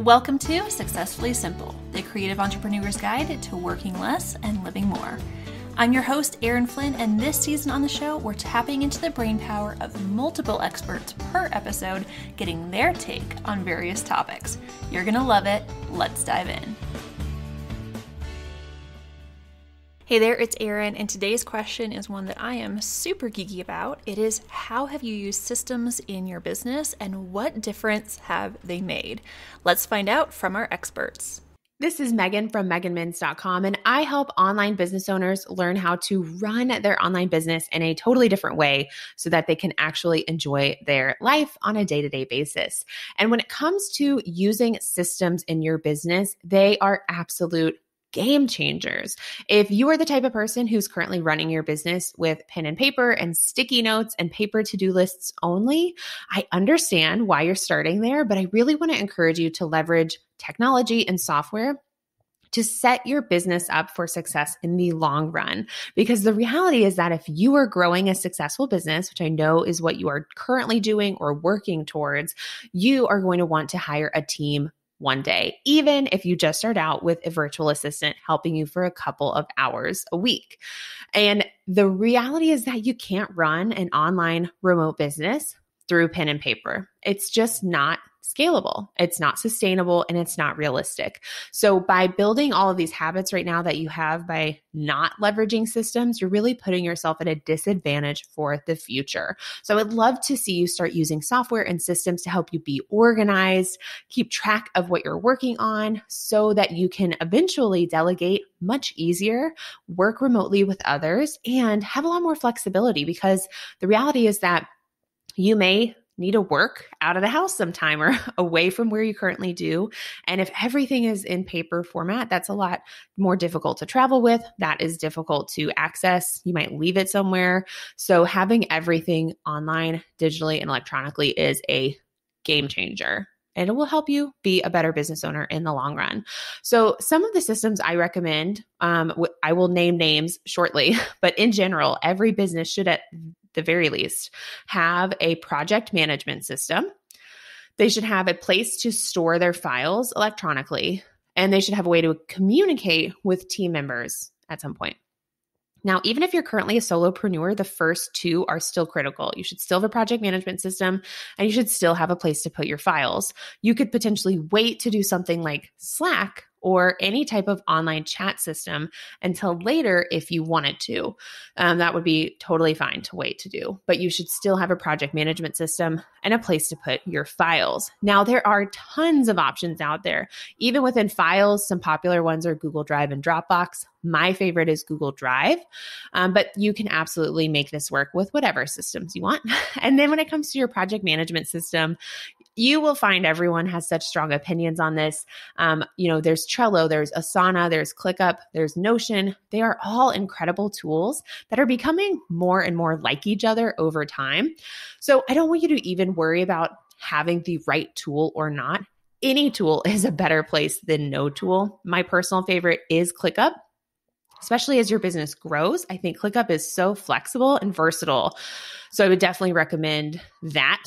Welcome to Successfully Simple, the creative entrepreneur's guide to working less and living more. I'm your host, Erin Flynn, and this season on the show, we're tapping into the brainpower of multiple experts per episode, getting their take on various topics. You're going to love it. Let's dive in. Hey there, it's Erin, and today's question is one that I am super geeky about. It is, how have you used systems in your business and what difference have they made? Let's find out from our experts. This is Megan from meganmins.com, and I help online business owners learn how to run their online business in a totally different way so that they can actually enjoy their life on a day-to-day basis. And when it comes to using systems in your business, they are absolute game changers. If you are the type of person who's currently running your business with pen and paper and sticky notes and paper to-do lists only, I understand why you're starting there, but I really want to encourage you to leverage technology and software to set your business up for success in the long run. Because the reality is that if you are growing a successful business, which I know is what you are currently doing or working towards, you are going to want to hire a team one day, even if you just start out with a virtual assistant helping you for a couple of hours a week. And the reality is that you can't run an online remote business through pen and paper. It's just not scalable. It's not sustainable and it's not realistic. So by building all of these habits right now that you have by not leveraging systems, you're really putting yourself at a disadvantage for the future. So I would love to see you start using software and systems to help you be organized, keep track of what you're working on so that you can eventually delegate much easier, work remotely with others, and have a lot more flexibility, because the reality is that you may need to work out of the house sometime or away from where you currently do. And if everything is in paper format, that's a lot more difficult to travel with. That is difficult to access. You might leave it somewhere. So having everything online, digitally, and electronically is a game changer. And it will help you be a better business owner in the long run. So some of the systems I recommend, I will name names shortly, but in general, every business should at the very least have a project management system. They should have a place to store their files electronically, and they should have a way to communicate with team members at some point. Now, even if you're currently a solopreneur, the first two are still critical. You should still have a project management system, and you should still have a place to put your files. You could potentially wait to do something like Slack or any type of online chat system until later if you wanted to. That would be totally fine to wait to do, but you should still have a project management system and a place to put your files. Now, there are tons of options out there. Even within files, some popular ones are Google Drive and Dropbox. My favorite is Google Drive, but you can absolutely make this work with whatever systems you want. And then when it comes to your project management system, you will find everyone has such strong opinions on this. There's Trello, there's Asana, there's ClickUp, there's Notion. They are all incredible tools that are becoming more and more like each other over time. So I don't want you to even worry about having the right tool or not. Any tool is a better place than no tool. My personal favorite is ClickUp. Especially as your business grows, I think ClickUp is so flexible and versatile. So I would definitely recommend that.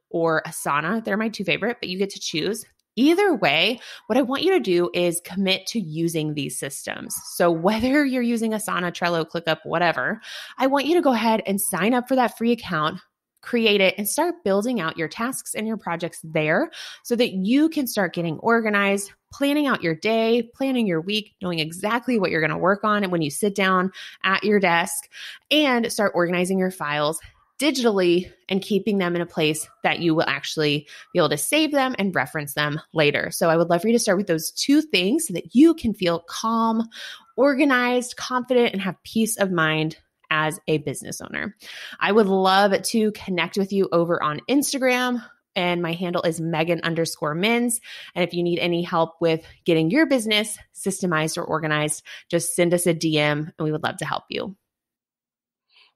Or Asana. They're my two favorite, but you get to choose. Either way, what I want you to do is commit to using these systems. So whether you're using Asana, Trello, ClickUp, whatever, I want you to go ahead and sign up for that free account, create it, and start building out your tasks and your projects there so that you can start getting organized, planning out your day, planning your week, knowing exactly what you're going to work on and when you sit down at your desk, and start organizing your files digitally and keeping them in a place that you will actually be able to save them and reference them later. So I would love for you to start with those two things so that you can feel calm, organized, confident, and have peace of mind as a business owner. I would love to connect with you over on Instagram, and my handle is Megan_Mins. And if you need any help with getting your business systemized or organized, just send us a DM and we would love to help you.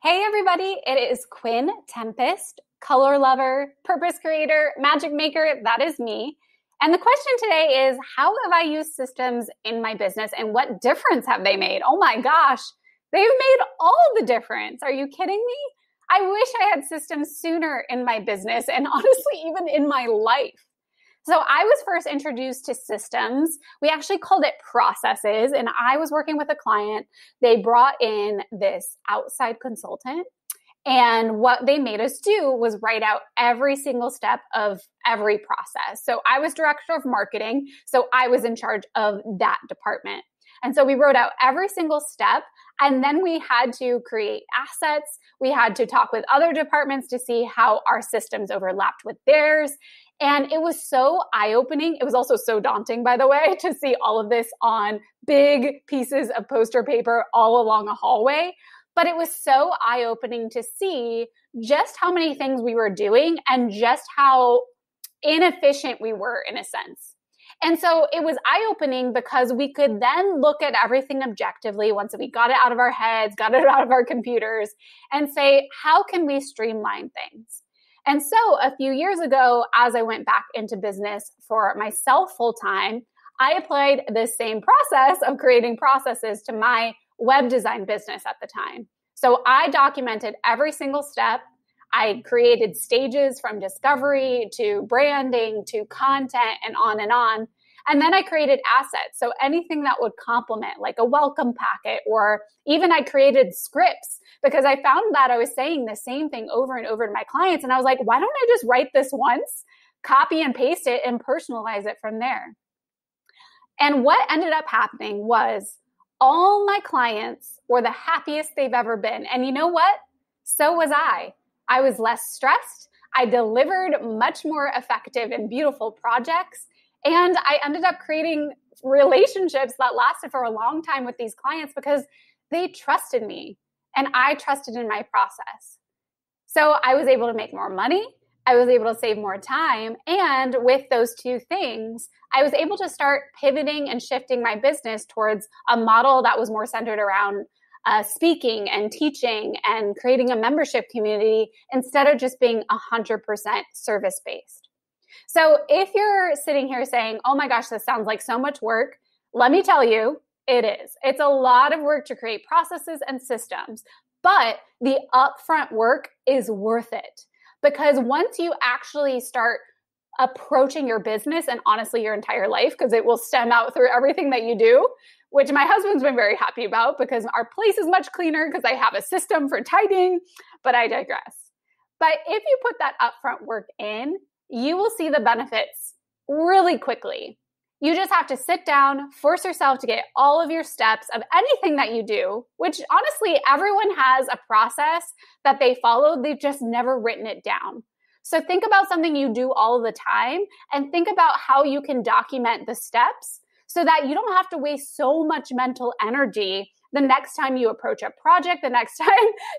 Hey everybody, it is Quinn Tempest, color lover, purpose creator, magic maker. That is me. And the question today is, how have I used systems in my business and what difference have they made? Oh my gosh, they've made all the difference. Are you kidding me? I wish I had systems sooner in my business and honestly, even in my life. So I was first introduced to systems. We actually called it processes, and I was working with a client. They brought in this outside consultant, and what they made us do was write out every single step of every process. So I was director of marketing, so I was in charge of that department. And so we wrote out every single step, and then we had to create assets. We had to talk with other departments to see how our systems overlapped with theirs. And it was so eye-opening. It was also so daunting, by the way, to see all of this on big pieces of poster paper all along a hallway. But it was so eye-opening to see just how many things we were doing and just how inefficient we were in a sense. And so it was eye-opening because we could then look at everything objectively once we got it out of our heads, got it out of our computers, and say, how can we streamline things? And so a few years ago, as I went back into business for myself full-time, I applied this same process of creating processes to my web design business at the time. So I documented every single step. I created stages from discovery to branding to content and on and on. And then I created assets. So anything that would complement, like a welcome packet, or even I created scripts because I found that I was saying the same thing over and over to my clients. And I was like, why don't I just write this once, copy and paste it, and personalize it from there? And what ended up happening was all my clients were the happiest they've ever been. And you know what? So was I. I was less stressed. I delivered much more effective and beautiful projects. And I ended up creating relationships that lasted for a long time with these clients because they trusted me and I trusted in my process. So I was able to make more money. I was able to save more time. And with those two things, I was able to start pivoting and shifting my business towards a model that was more centered around speaking and teaching and creating a membership community instead of just being 100% service-based. So if you're sitting here saying, oh my gosh, this sounds like so much work, let me tell you, it is. It's a lot of work to create processes and systems, but the upfront work is worth it. Because once you actually start approaching your business and honestly your entire life, because it will stem out through everything that you do, which my husband's been very happy about because our place is much cleaner because I have a system for tidying, but I digress. But if you put that upfront work in, you will see the benefits really quickly. You just have to sit down, force yourself to get all of your steps of anything that you do, which honestly, everyone has a process that they follow. They've just never written it down. So think about something you do all the time and think about how you can document the steps so that you don't have to waste so much mental energy the next time you approach a project, the next time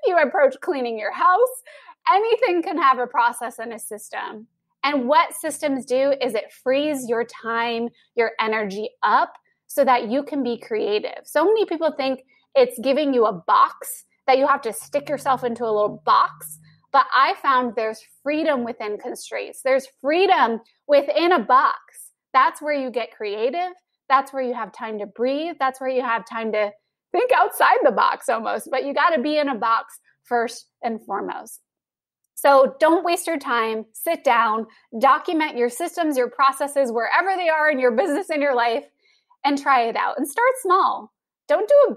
you approach cleaning your house. Anything can have a process and a system. And what systems do is it frees your time, your energy up so that you can be creative. So many people think it's giving you a box that you have to stick yourself into a little box. But I found there's freedom within constraints. There's freedom within a box. That's where you get creative. That's where you have time to breathe. That's where you have time to think outside the box almost. But you got to be in a box first and foremost. So don't waste your time. Sit down, document your systems, your processes, wherever they are in your business, in your life, and try it out. And start small. Don't do a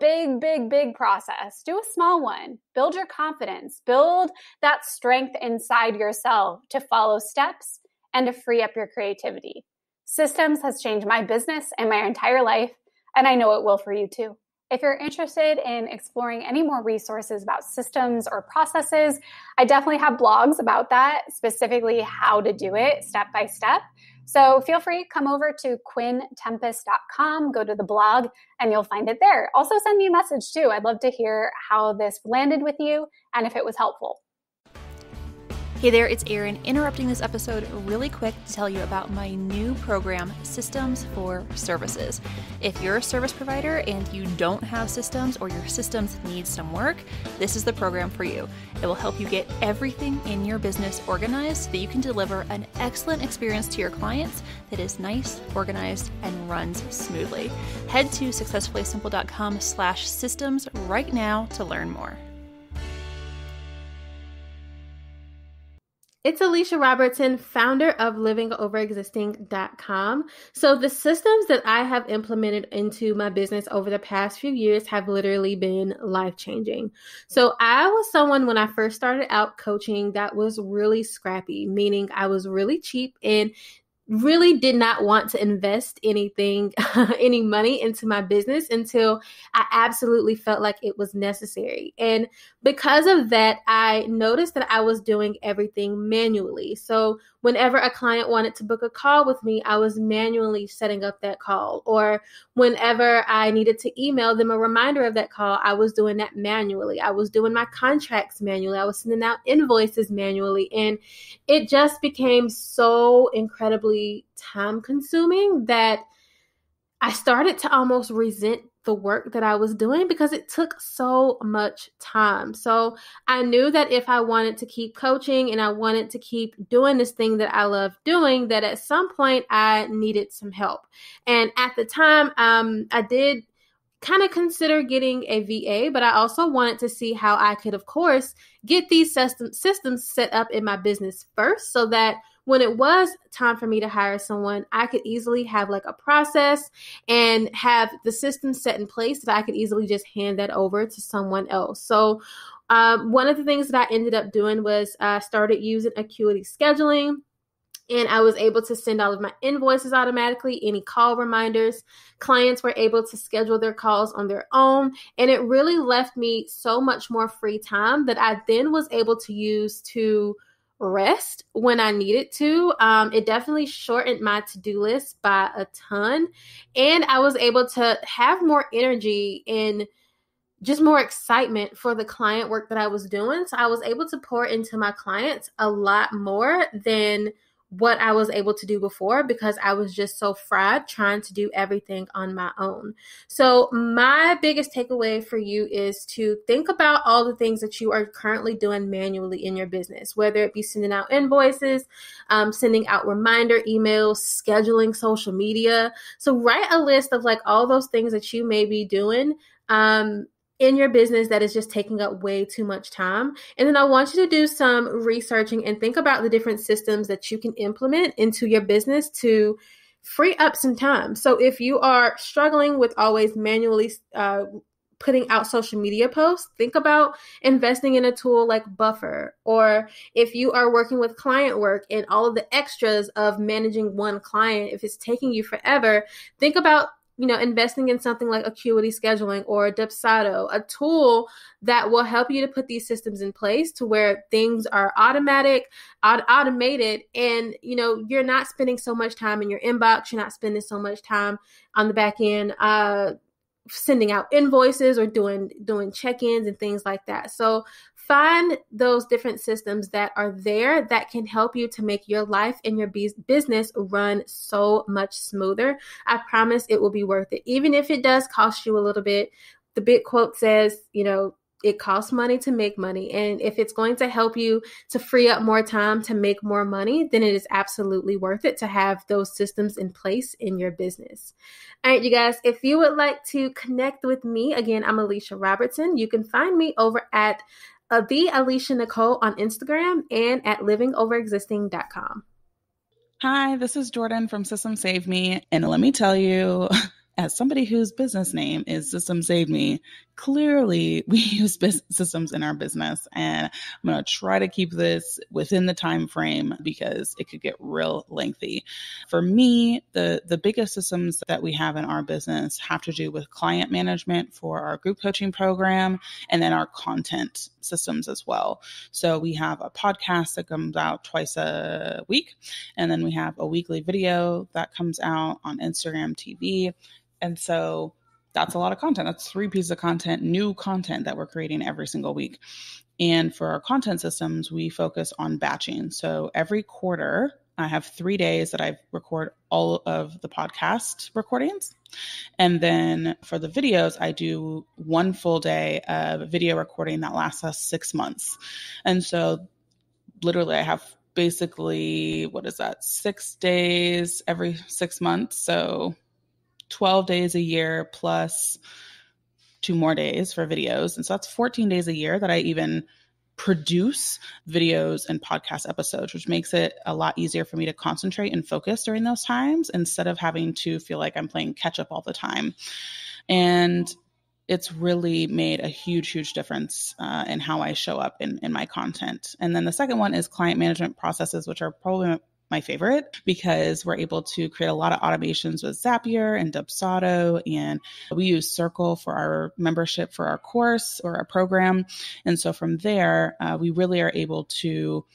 big process. Do a small one. Build your confidence. Build that strength inside yourself to follow steps and to free up your creativity. Systems has changed my business and my entire life, and I know it will for you too. If you're interested in exploring any more resources about systems or processes, I definitely have blogs about that, specifically how to do it step by step. So feel free, come over to quintempest.com, go to the blog, and you'll find it there. Also send me a message too. I'd love to hear how this landed with you and if it was helpful. Hey there, it's Erin interrupting this episode really quick to tell you about my new program, Systems for Services. If you're a service provider and you don't have systems or your systems need some work, this is the program for you. It will help you get everything in your business organized so that you can deliver an excellent experience to your clients that is nice, organized, and runs smoothly. Head to successfullysimple.com/systems right now to learn more. It's Alicia Robertson, founder of livingoverexisting.com. So the systems that I have implemented into my business over the past few years have literally been life-changing. So I was someone when I first started out coaching that was really scrappy, meaning I was really cheap and really did not want to invest anything, any money into my business until I absolutely felt like it was necessary. And because of that, I noticed that I was doing everything manually. So whenever a client wanted to book a call with me, I was manually setting up that call. Or whenever I needed to email them a reminder of that call, I was doing that manually. I was doing my contracts manually. I was sending out invoices manually. And it just became so incredibly time consuming that I started to almost resent the work that I was doing because it took so much time. So I knew that if I wanted to keep coaching and I wanted to keep doing this thing that I love doing, that at some point I needed some help. And at the time, I did kind of consider getting a VA, but I also wanted to see how I could, of course, get these systems set up in my business first so that when it was time for me to hire someone, I could easily have like a process and have the system set in place that I could easily just hand that over to someone else. So one of the things that I ended up doing was I started using Acuity Scheduling. And I was able to send all of my invoices automatically, any call reminders. Clients were able to schedule their calls on their own. And it really left me so much more free time that I then was able to use to rest when I needed to. It definitely shortened my to-do list by a ton. And I was able to have more energy and just more excitement for the client work that I was doing. So I was able to pour into my clients a lot more than what I was able to do before because I was just so fried trying to do everything on my own. So my biggest takeaway for you is to think about all the things that you are currently doing manually in your business, whether it be sending out invoices, sending out reminder emails, scheduling social media. So write a list of like all those things that you may be doing in your business that is just taking up way too much time. And then I want you to do some researching and think about the different systems that you can implement into your business to free up some time. So if you are struggling with always manually putting out social media posts, think about investing in a tool like Buffer. Or if you are working with client work and all of the extras of managing one client, if it's taking you forever, think about investing in something like Acuity Scheduling or Dubsado, a tool that will help you to put these systems in place to where things are automated, and, you're not spending so much time in your inbox. You're not spending so much time on the back end, sending out invoices or doing check-ins and things like that. So find those different systems that are there that can help you to make your life and your business run so much smoother. I promise it will be worth it. Even if it does cost you a little bit, the big quote says, it costs money to make money. And if it's going to help you to free up more time to make more money, then it is absolutely worth it to have those systems in place in your business. All right, you guys, if you would like to connect with me, again, I'm Alicia Robertson. You can find me over at the Alicia Nicole on Instagram and at livingoverexisting.com. Hi, this is Jordan from System Save Me. And let me tell you, as somebody whose business name is System Save Me, clearly we use systems in our business. And I'm going to try to keep this within the time frame because it could get real lengthy. For me, the biggest systems that we have in our business have to do with client management for our group coaching program and then our content systems as well. So we have a podcast that comes out twice a week, and then we have a weekly video that comes out on Instagram TV. And so that's a lot of content. That's 3 pieces of content, new content that we're creating every single week. And for our content systems, we focus on batching. So every quarter, I have 3 days that I record all of the podcast recordings. And then for the videos, I do 1 full day of video recording that lasts us 6 months. And so literally I have basically, 6 days every 6 months. So 12 days a year plus 2 more days for videos. And so that's 14 days a year that I even produce videos and podcast episodes, which makes it a lot easier for me to concentrate and focus during those times instead of having to feel like I'm playing catch up all the time. And it's really made a huge, huge difference in how I show up in my content. And then the second one is client management processes, which are probably my favorite because we're able to create a lot of automations with Zapier and Dubsado, and we use Circle for our membership for our course or our program. And so from there, we really are able to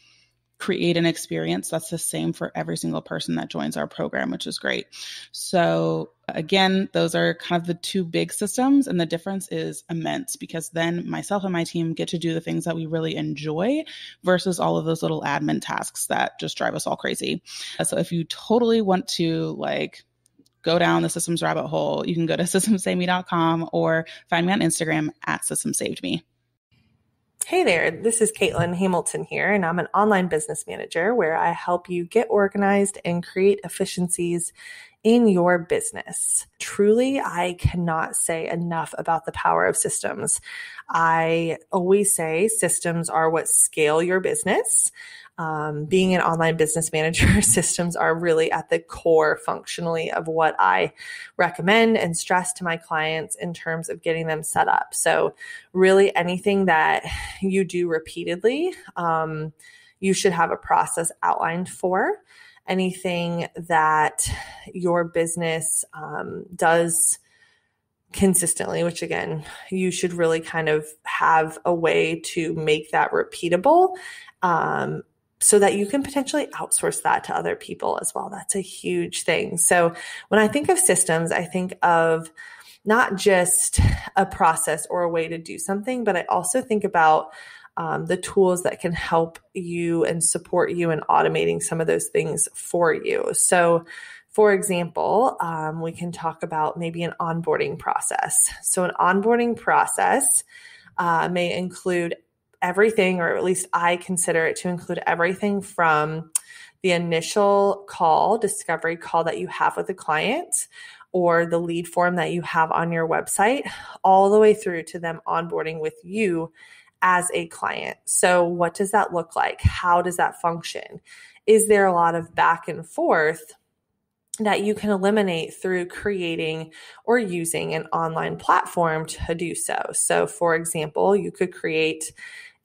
create an experience that's the same for every single person that joins our program, which is great. So again, those are kind of the two big systems, and the difference is immense because then myself and my team get to do the things that we really enjoy versus all of those little admin tasks that just drive us all crazy. So if you totally want to go down the systems rabbit hole, you can go to systemsaveme.com or find me on Instagram at systemsavedme. Hey there, this is Caitlin Hamilton here, and I'm an online business manager where I help you get organized and create efficiencies in your business. Truly, I cannot say enough about the power of systems. I always say systems are what scale your business. Being an online business manager, systems are really at the core functionally of what I recommend and stress to my clients in terms of getting them set up. So really anything that you do repeatedly, you should have a process outlined for. Anything that your business does consistently, which again, you should really kind of have a way to make that repeatable, so that you can potentially outsource that to other people as well. That's a huge thing. So when I think of systems, I think of not just a process or a way to do something, but I also think about the tools that can help you and support you in automating some of those things for you. So for example, we can talk about maybe an onboarding process. So an onboarding process may include everything, or at least I consider it to include everything from the initial call, discovery call that you have with a client, or the lead form that you have on your website, all the way through to them onboarding with you as a client. So what does that look like? How does that function? Is there a lot of back and forth that you can eliminate through creating or using an online platform to do so? So for example, you could create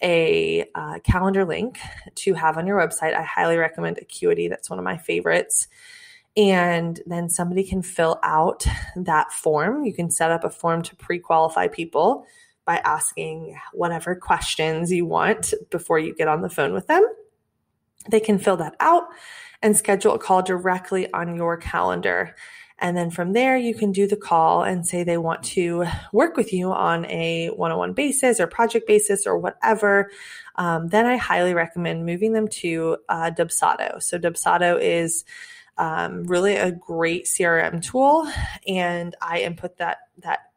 a calendar link to have on your website. I highly recommend Acuity. That's one of my favorites. And then somebody can fill out that form. You can set up a form to pre-qualify people by asking whatever questions you want before you get on the phone with them. They can fill that out and schedule a call directly on your calendar. And then from there, you can do the call and say they want to work with you on a one-on-one basis or project basis or whatever. Then I highly recommend moving them to Dubsado. So Dubsado is really a great CRM tool, and I input that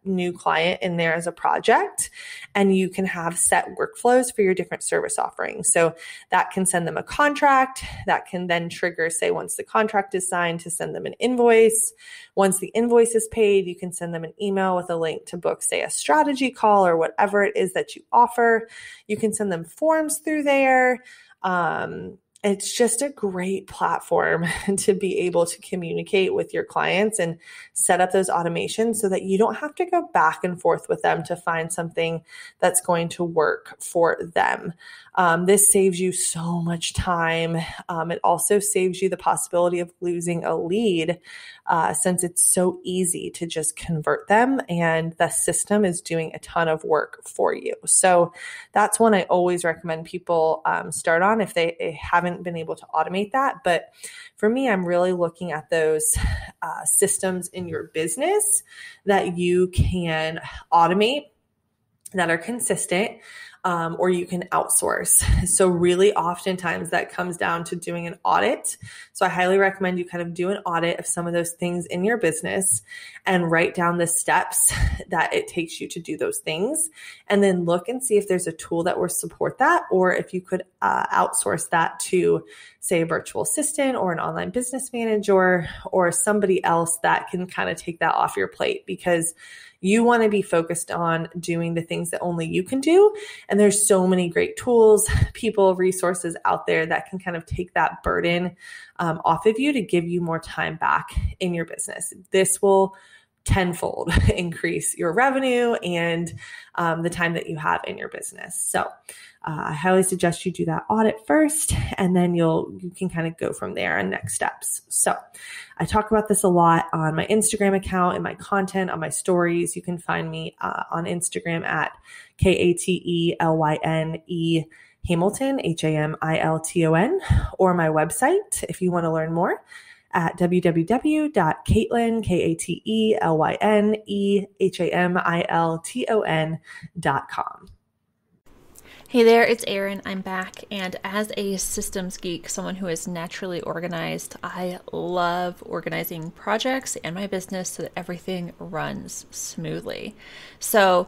new client in there as a project, and you can have set workflows for your different service offerings. So that can send them a contract, that can then trigger, say, once the contract is signed, to send them an invoice. Once the invoice is paid, you can send them an email with a link to book, say, a strategy call or whatever it is that you offer. You can send them forms through there. It's just a great platform to be able to communicate with your clients and set up those automations so that you don't have to go back and forth with them to find something that's going to work for them. This saves you so much time. It also saves you the possibility of losing a lead since it's so easy to just convert them and the system is doing a ton of work for you. So that's one I always recommend people start on if they haven't been able to automate that. But for me, I'm really looking at those systems in your business that you can automate, that are consistent, or you can outsource. So really oftentimes that comes down to doing an audit. So I highly recommend you kind of do an audit of some of those things in your business and write down the steps that it takes you to do those things. And then look and see if there's a tool that will support that, or if you could outsource that to, say, a virtual assistant or an online business manager or somebody else that can kind of take that off your plate, because you want to be focused on doing the things that only you can do. And there's so many great tools, people, resources out there that can kind of take that burden off of you to give you more time back in your business. This will tenfold increase your revenue and the time that you have in your business. So I highly suggest you do that audit first, and then you can kind of go from there on next steps. So I talk about this a lot on my Instagram account, in my content, on my stories. You can find me on Instagram at KATELYNE Hamilton, HAMILTON, or my website if you want to learn more at www.KaitlinKaitlinEHAMILTON.com. Hey there, it's Erin. I'm back, and as a systems geek, someone who is naturally organized, I love organizing projects and my business so that everything runs smoothly. So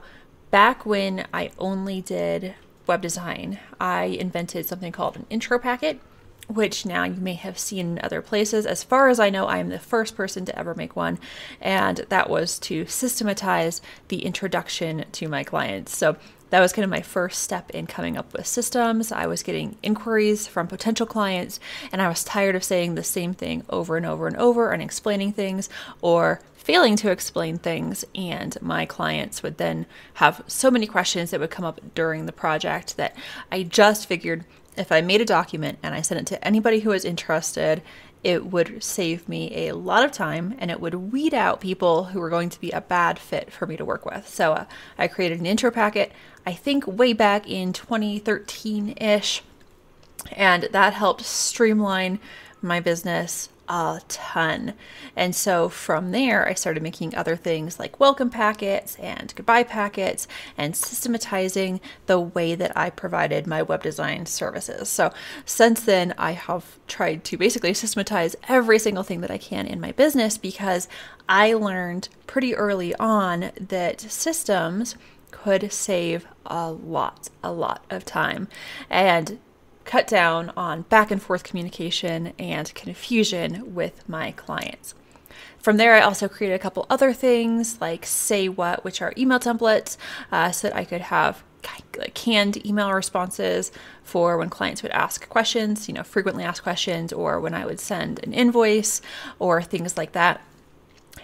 back when I only did web design, I invented something called an intro packet, which now you may have seen in other places. As far as I know, I am the first person to ever make one, and that was to systematize the introduction to my clients. So that was kind of my first step in coming up with systems. I was getting inquiries from potential clients, and I was tired of saying the same thing over and over and over and explaining things or failing to explain things. And my clients would then have so many questions that would come up during the project that I just figured if I made a document and I sent it to anybody who was interested, it would save me a lot of time and it would weed out people who were going to be a bad fit for me to work with. So I created an intro packet, I think way back in 2013-ish, and that helped streamline my business a ton. And so from there, I started making other things like welcome packets and goodbye packets and systematizing the way that I provided my web design services. So since then, I have tried to basically systematize every single thing that I can in my business, because I learned pretty early on that systems could save a lot of time and cut down on back and forth communication and confusion with my clients. From there, I also created a couple other things like Say What, which are email templates, so that I could have canned email responses for when clients would ask questions, frequently asked questions, or when I would send an invoice or things like that.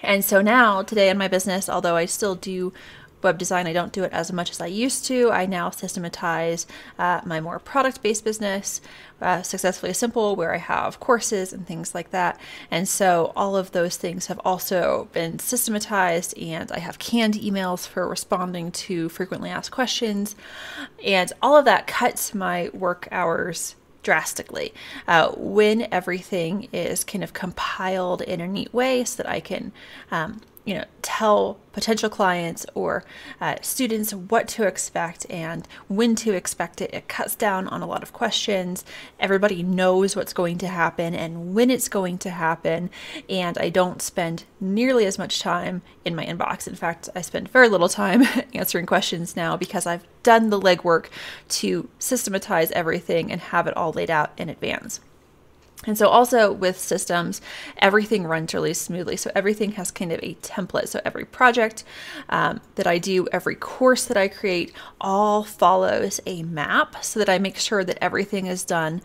And so now, today in my business, although I still do web design, I don't do it as much as I used to. I now systematize my more product-based business, Successfully Simple, where I have courses and things like that. And so all of those things have also been systematized, and I have canned emails for responding to frequently asked questions. And all of that cuts my work hours drastically when everything is kind of compiled in a neat way so that I can tell potential clients or students what to expect and when to expect it. It cuts down on a lot of questions. Everybody knows what's going to happen and when it's going to happen. And I don't spend nearly as much time in my inbox. In fact, I spend very little time answering questions now because I've done the legwork to systematize everything and have it all laid out in advance. And so also with systems, everything runs really smoothly. So everything has kind of a template. So every project that I do, every course that I create, all follows a map so that I make sure that everything is done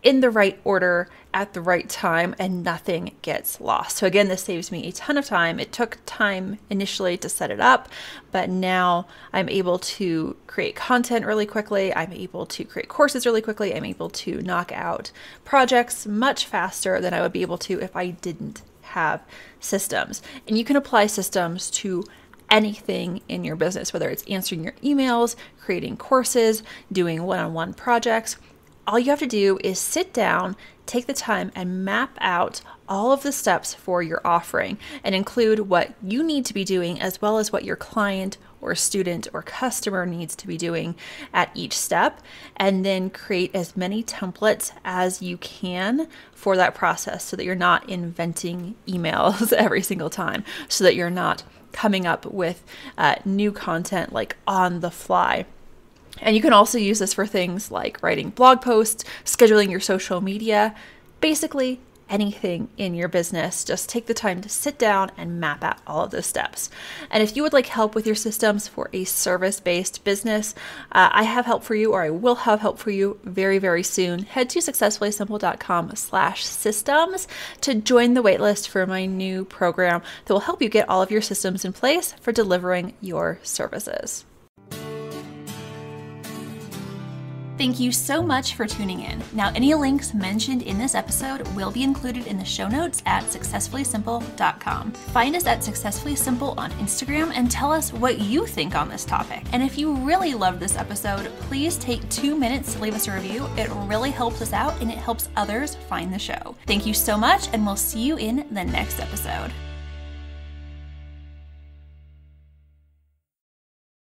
in the right order at the right time and nothing gets lost. So again, this saves me a ton of time. It took time initially to set it up, but now I'm able to create content really quickly. I'm able to create courses really quickly. I'm able to knock out projects much faster than I would be able to if I didn't have systems. And you can apply systems to anything in your business, whether it's answering your emails, creating courses, doing one-on-one projects. All you have to do is sit down, take the time, and map out all of the steps for your offering and include what you need to be doing as well as what your client or student or customer needs to be doing at each step, and then create as many templates as you can for that process so that you're not inventing emails every single time, so that you're not coming up with new content like on the fly. And you can also use this for things like writing blog posts, scheduling your social media, basically anything in your business. Just take the time to sit down and map out all of those steps. And if you would like help with your systems for a service-based business, I have help for you, or I will have help for you very, very soon. Head to successfullysimple.com/systems to join the waitlist for my new program that will help you get all of your systems in place for delivering your services. Thank you so much for tuning in. Now, any links mentioned in this episode will be included in the show notes at successfullysimple.com. Find us at Successfully Simple on Instagram and tell us what you think on this topic. And if you really loved this episode, please take 2 minutes to leave us a review. It really helps us out and it helps others find the show. Thank you so much, and we'll see you in the next episode.